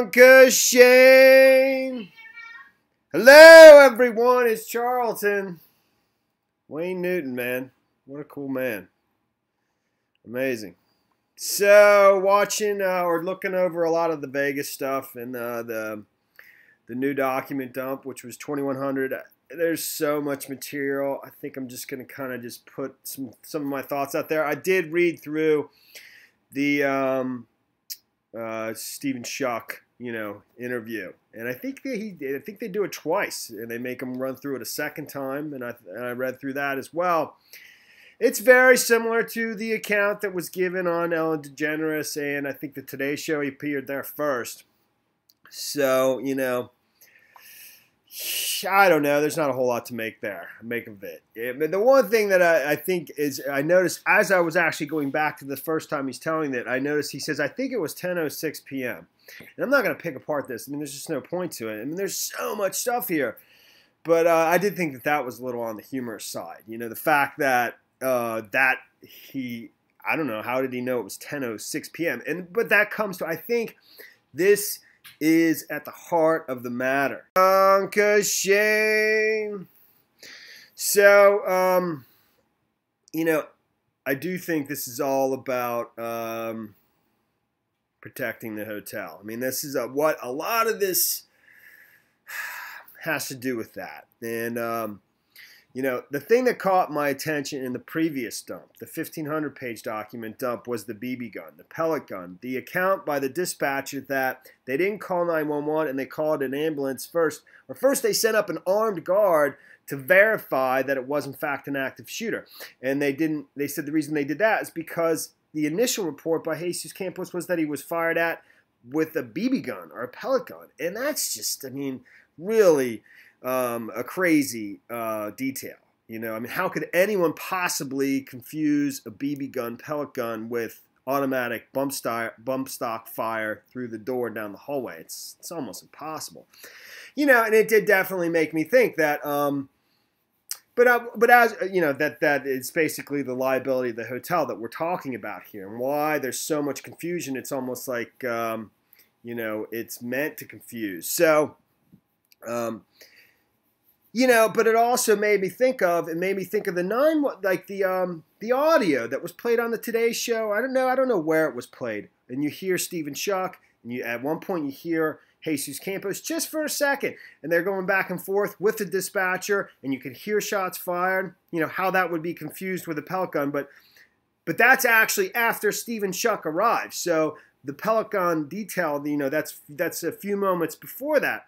Danke, Schoen. Hello, everyone. It's Charlton. Wayne Newton, man. What a cool man. Amazing. So, watching or looking over a lot of the Vegas stuff and the new document dump, which was 2100. There's so much material. I think I'm just going to kind of just put some of my thoughts out there. I did read through the Stephen Schuck, interview, and I think I think they do it twice, and they make him run through it a second time, and I read through that as well. It's very similar to the account that was given on Ellen DeGeneres, and I think the Today Show, he appeared there first. So, I don't know. There's not a whole lot to make of it. The one thing that I think is, I noticed as I was actually going back to the first time he's telling that, I noticed he says, I think it was 10:06 p.m. And I'm not going to pick apart this. I mean, there's just no point to it. I mean, there's so much stuff here. But I did think that was a little on the humorous side. The fact that I don't know, how did he know it was 10:06 p.m.? But that comes to, I think this is at the heart of the matter. Danke, Schoen. So, I do think this is all about protecting the hotel. I mean, this is what a lot of this has to do with that. And, the thing that caught my attention in the previous dump, the 1,500-page document dump, was the BB gun, the pellet gun. The account by the dispatcher that they didn't call 911 and they called an ambulance first. Or first they sent up an armed guard to verify that it was in fact an active shooter. And they said the reason they did that is because the initial report by Jesus Campos was that he was fired at with a BB gun or a pellet gun. And that's just, I mean, really a crazy detail. How could anyone possibly confuse a BB gun, pellet gun with automatic bump stock fire through the door down the hallway? It's almost impossible. And it did definitely make me think that but as that is basically the liability of the hotel that we're talking about here, and why there's so much confusion. It's almost like it's meant to confuse. So but it also made me think of the the audio that was played on the Today Show. I don't know where it was played. And you hear Stephen Schuck, and at one point you hear Jesus Campos just for a second, and they're going back and forth with the dispatcher, and you can hear shots fired. How that would be confused with a pellet gun, but that's actually after Stephen Schuck arrived. So the pellet gun detail, that's a few moments before that.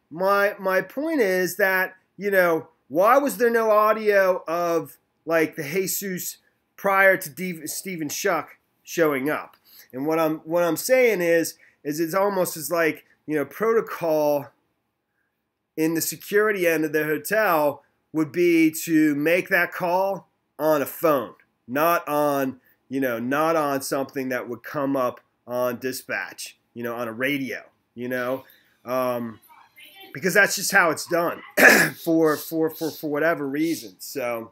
My point is that, why was there no audio of like the Jesus prior to Stephen Schuck showing up? And what I'm saying is it's almost as like, protocol in the security end of the hotel would be to make that call on a phone, not on something that would come up on dispatch, on a radio, because that's just how it's done for whatever reason. So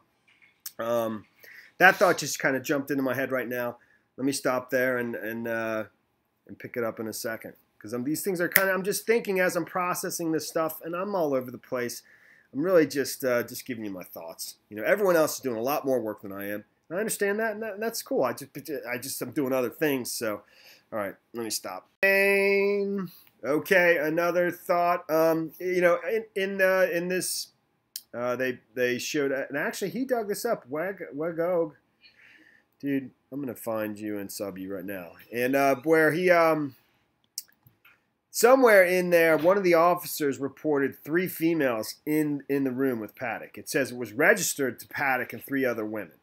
that thought just kind of jumped into my head right now. Let me stop there and pick it up in a second, because these things are I'm just thinking as I'm processing this stuff, and I'm all over the place. I'm really just giving you my thoughts. Everyone else is doing a lot more work than I am. I understand that, and that's cool. I'm doing other things. So, all right, let me stop. Okay, another thought. In this, they showed, and actually he dug this up. Weg Oag, dude, I'm gonna find you and sub you right now. And where he somewhere in there, one of the officers reported 3 females in the room with Paddock. It says it was registered to Paddock and 3 other women.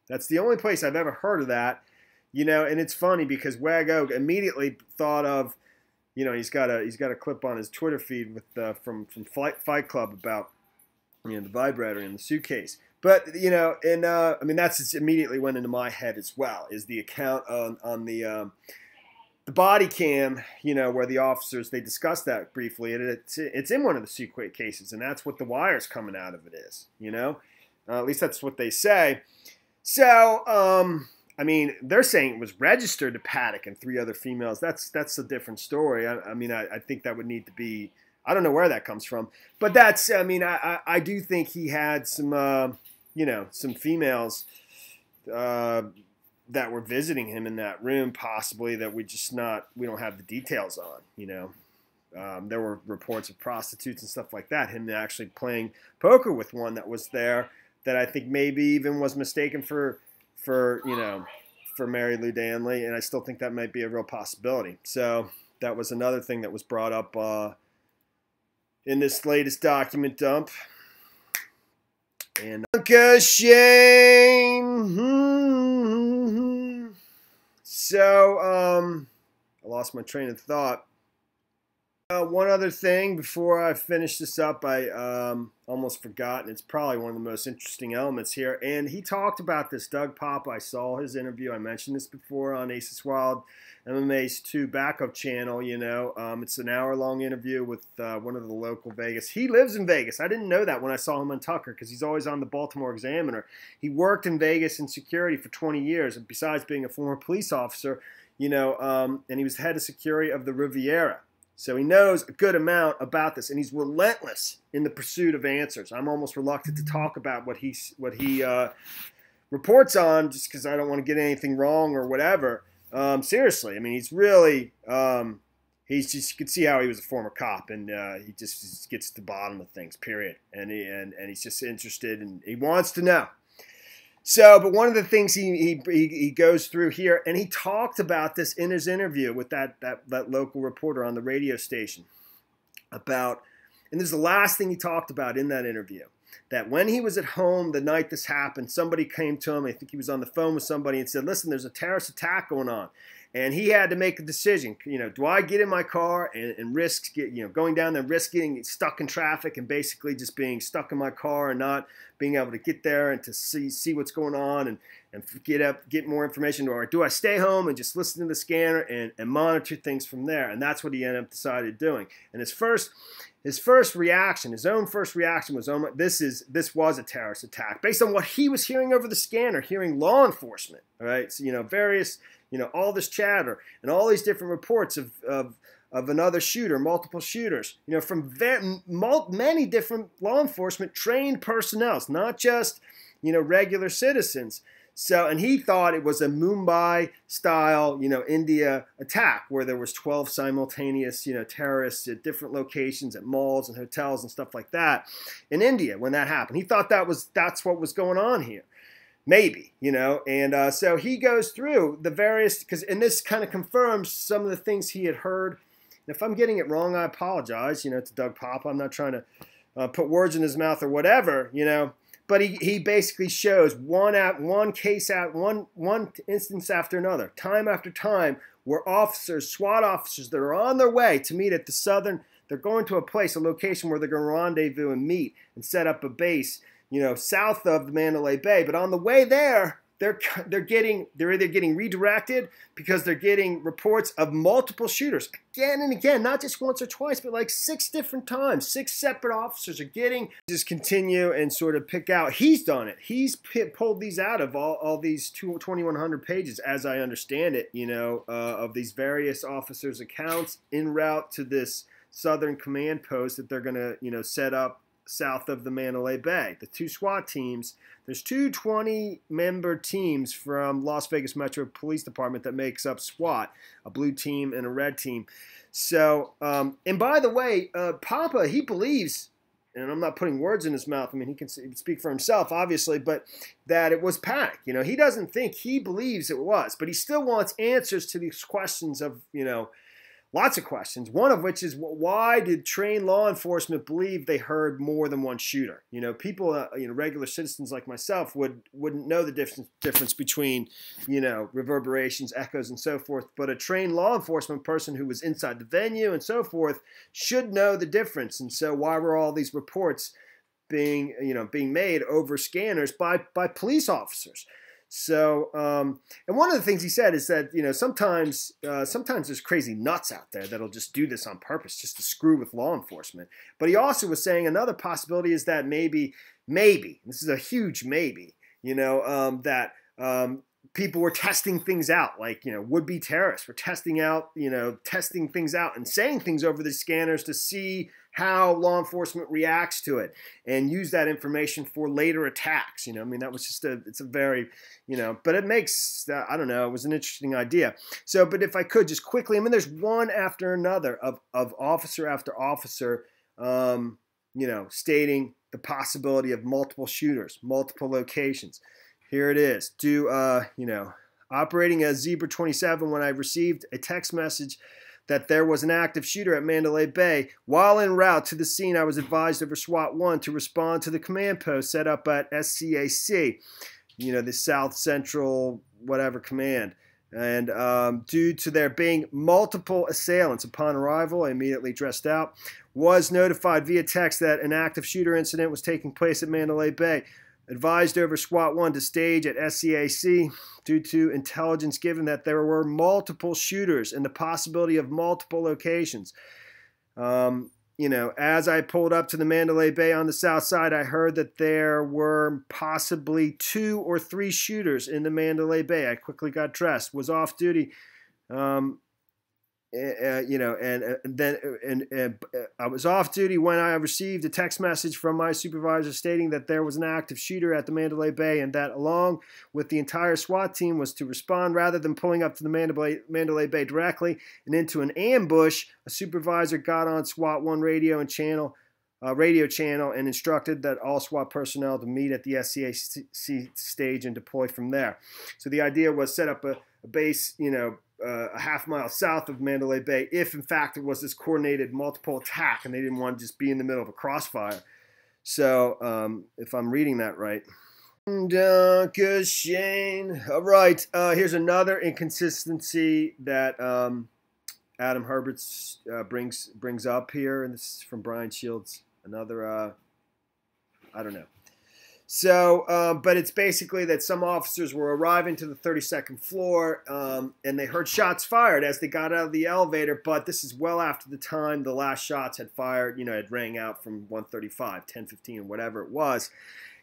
That's the only place I've ever heard of that. And it's funny because Weg Oag immediately thought of, he's got a clip on his Twitter feed with from Fight Club about the vibrator in the suitcase. But I mean, that's just immediately went into my head as well, is the account on the body cam, where the officers, they discussed that briefly, and it's in one of the suitcases, and that's what the wires coming out of it is. At least that's what they say. So I mean, they're saying it was registered to Paddock and 3 other females. That's a different story. I mean, I think that would need to be. I don't know where that comes from, but that's. I mean, I do think he had some, some females that were visiting him in that room, possibly that we don't have the details on. There were reports of prostitutes and stuff like that. Him actually playing poker with one that was there that I think maybe even was mistaken for Mary Lou Danley, and I still think that might be a real possibility. So that was another thing that was brought up in this latest document dump. And Danke, Schoen. So I lost my train of thought. One other thing before I finish this up, I almost forgot, and it's probably one of the most interesting elements here. And he talked about this, Doug Papa. I saw his interview. I mentioned this before on Aces Wild MMA's 2 backup channel. It's an hour-long interview with one of the local Vegas. He lives in Vegas. I didn't know that when I saw him on Tucker because he's always on the Baltimore Examiner. He worked in Vegas in security for 20 years, and besides being a former police officer, and he was head of security of the Riviera. So he knows a good amount about this, and he's relentless in the pursuit of answers. I'm almost reluctant to talk about what he reports on, just because I don't want to get anything wrong or whatever. Seriously, I mean, he's really he's just, you can see how he was a former cop, and he just gets to the bottom of things. Period. And he's just interested, and he wants to know. So, but one of the things he goes through here, and he talked about this in his interview with that local reporter on the radio station about, and this is the last thing he talked about in that interview, that when he was at home the night this happened, somebody came to him, I think he was on the phone with somebody, and said, listen, there's a terrorist attack going on. And he had to make a decision. Do I get in my car and risk going down there, risk getting stuck in traffic and basically just being stuck in my car and not being able to get there and to see what's going on and get more information, or do I stay home and just listen to the scanner and monitor things from there? And that's what he ended up decided doing. And his own first reaction was, oh my, this was a terrorist attack, based on what he was hearing over the scanner, hearing law enforcement, all right? So, various, all this chatter and all these different reports of another shooter, multiple shooters, from many different law enforcement trained personnel, not just, regular citizens. So, and he thought it was a Mumbai-style, India attack where there was 12 simultaneous, terrorists at different locations, at malls and hotels and stuff like that in India when that happened. He thought that's what was going on here. Maybe, and so he goes through the various, and this kind of confirms some of the things he had heard. And if I'm getting it wrong, I apologize, to Doug Papa. I'm not trying to put words in his mouth or whatever, but he basically shows one instance after another, time after time, where officers, SWAT officers that are on their way to meet at they're going to a location where they're going to rendezvous and meet and set up a base, south of the Mandalay Bay. But on the way there, they're either getting redirected because they're getting reports of multiple shooters again and again, not just once or twice, but like 6 different times. 6 separate officers are just continue and sort of pick out. He's done it. He's pulled these out of all these 2,100 pages, as I understand it, of these various officers' accounts en route to this Southern Command post that they're going to, set up south of the Mandalay Bay. The 2 SWAT teams, there's 2 20-member teams from Las Vegas Metro Police Department that makes up SWAT, a blue team and a red team. So, and by the way, Papa, he believes, and I'm not putting words in his mouth, I mean, he can speak for himself, obviously, but that it was Paddock. He doesn't think, he believes it was, but he still wants answers to these questions of, lots of questions, one of which is, why did trained law enforcement believe they heard more than one shooter? People, regular citizens like myself wouldn't know the difference between, reverberations, echoes, and so forth. But a trained law enforcement person who was inside the venue and so forth should know the difference. And so why were all these reports being made over scanners by police officers? So, and one of the things he said is that, sometimes there's crazy nuts out there that'll just do this on purpose, just to screw with law enforcement. But he also was saying another possibility is that maybe, this is a huge maybe, that people were testing things out, like, would-be terrorists were testing things out and saying things over the scanners to see how law enforcement reacts to it and use that information for later attacks. I mean, that was just it's a very, but it makes, I don't know, it was an interesting idea. So, but if I could just quickly, I mean, there's one after another of officer after officer, stating the possibility of multiple shooters, multiple locations. Here it is. Operating as Zebra 27 when I received a text message that there was an active shooter at Mandalay Bay. While en route to the scene, I was advised over SWAT 1 to respond to the command post set up at SCAC, the South Central whatever command. And due to there being multiple assailants upon arrival, I immediately dressed out. Was notified via text that an active shooter incident was taking place at Mandalay Bay. Advised over SWAT 1 to stage at SCAC due to intelligence given that there were multiple shooters and the possibility of multiple locations. As I pulled up to the Mandalay Bay on the south side, I heard that there were possibly 2 or 3 shooters in the Mandalay Bay. I quickly got dressed, was off duty. Then I was off duty when I received a text message from my supervisor stating that there was an active shooter at the Mandalay Bay and that along with the entire SWAT team was to respond rather than pulling up to the Mandalay Bay directly and into an ambush. A supervisor got on SWAT 1 radio channel and instructed that all SWAT personnel to meet at the SCAC stage and deploy from there. So the idea was set up a base, a half-mile south of Mandalay Bay if, in fact, it was this coordinated multiple attack and they didn't want to just be in the middle of a crossfire. So, if I'm reading that right. Danke, Schoen. All right, here's another inconsistency that Adam Herberts brings up here, and this is from Brian Shields. Another, I don't know. So, but it's basically that some officers were arriving to the 32nd floor and they heard shots fired as they got out of the elevator, but this is well after the time the last shots had fired, had rang out from 135, 10:15, whatever it was.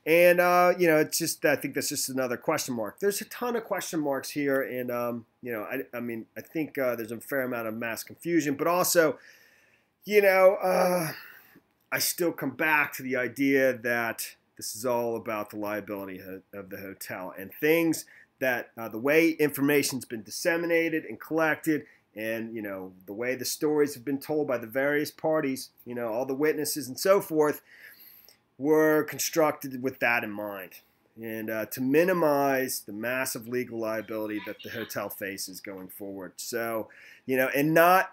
And, it's just, I think that's just another question mark. There's a ton of question marks here, and, I think there's a fair amount of mass confusion, but also, I still come back to the idea that this is all about the liability of the hotel and things that the way information's been disseminated and collected and, the way the stories have been told by the various parties, all the witnesses and so forth were constructed with that in mind. And to minimize the massive legal liability that the hotel faces going forward. So, and not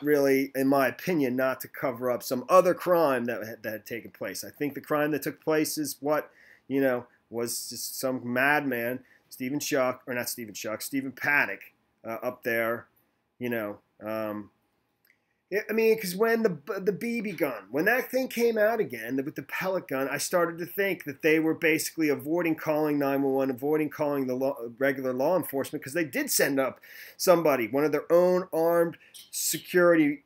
really, in my opinion, not to cover up some other crime that had taken place. I think the crime that took place is what, was just some madman, Stephen Paddock, up there, because when the BB gun, when that thing came out again with the pellet gun, I started to think that they were basically avoiding calling 911, avoiding calling the regular law enforcement, because they did send up somebody, one of their own armed security,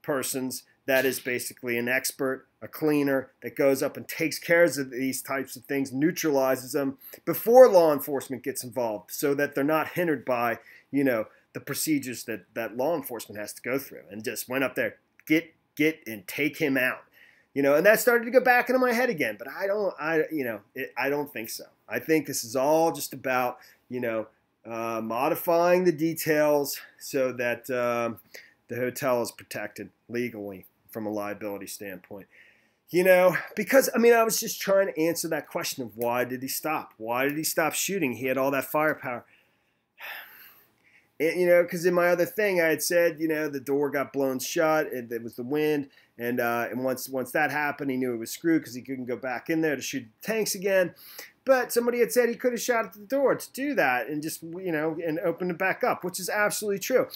persons that is basically an expert, a cleaner that goes up and takes care of these types of things, neutralizes them before law enforcement gets involved, so that they're not hindered by, the procedures that law enforcement has to go through, and just went up there, get and take him out, and that started to go back into my head again. But I don't think so. I think this is all just about, modifying the details so that the hotel is protected legally from a liability standpoint. Because, I was just trying to answer that question of why did he stop? Why did he stop shooting? He had all that firepower. Because in my other thing, I had said, the door got blown shut, and it was the wind, and once that happened, he knew it was screwed because he couldn't go back in there to shoot tanks again. But somebody had said he could have shot at the door to do that and just, and open it back up, which is absolutely true.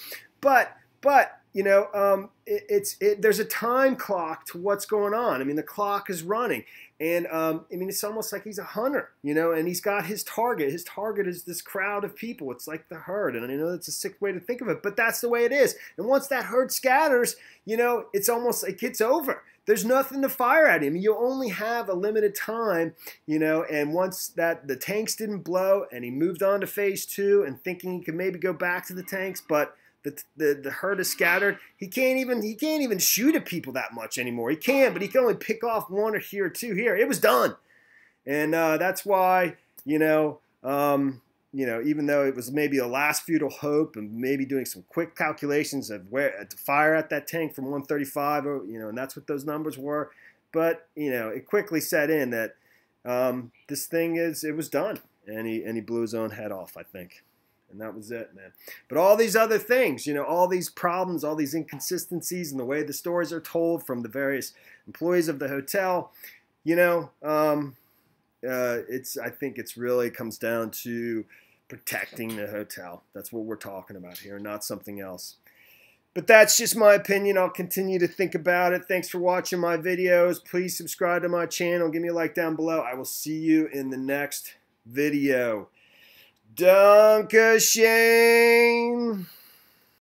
But there's a time clock to what's going on. The clock is running. And, it's almost like he's a hunter, and he's got his target. His target is this crowd of people. It's like the herd. And I know that's a sick way to think of it, but that's the way it is. And once that herd scatters, it's almost like it's over. there's nothing to fire at him. You only have a limited time, you know, and once that the tanks didn't blow and he moved on to phase 2 and thinking he could maybe go back to the tanks, but the herd is scattered. He can't even shoot at people that much anymore. He can, but he can only pick off 1 or here or 2 here. It was done. And that's why, you know, even though it was maybe a last futile hope and maybe doing some quick calculations of where to fire at that tank from 135, or, you know, and that's what those numbers were. But, you know, it quickly set in that this thing it was done, and he blew his own head off, I think. And that was it, man. But all these other things, you know, all these problems, all these inconsistencies in the way the stories are told from the various employees of the hotel, you know, I think it's really comes down to protecting the hotel. That's what we're talking about here, not something else. But that's just my opinion. I'll continue to think about it. Thanks for watching my videos. Please subscribe to my channel. Give me a like down below. I will see you in the next video. Danke, Schoen.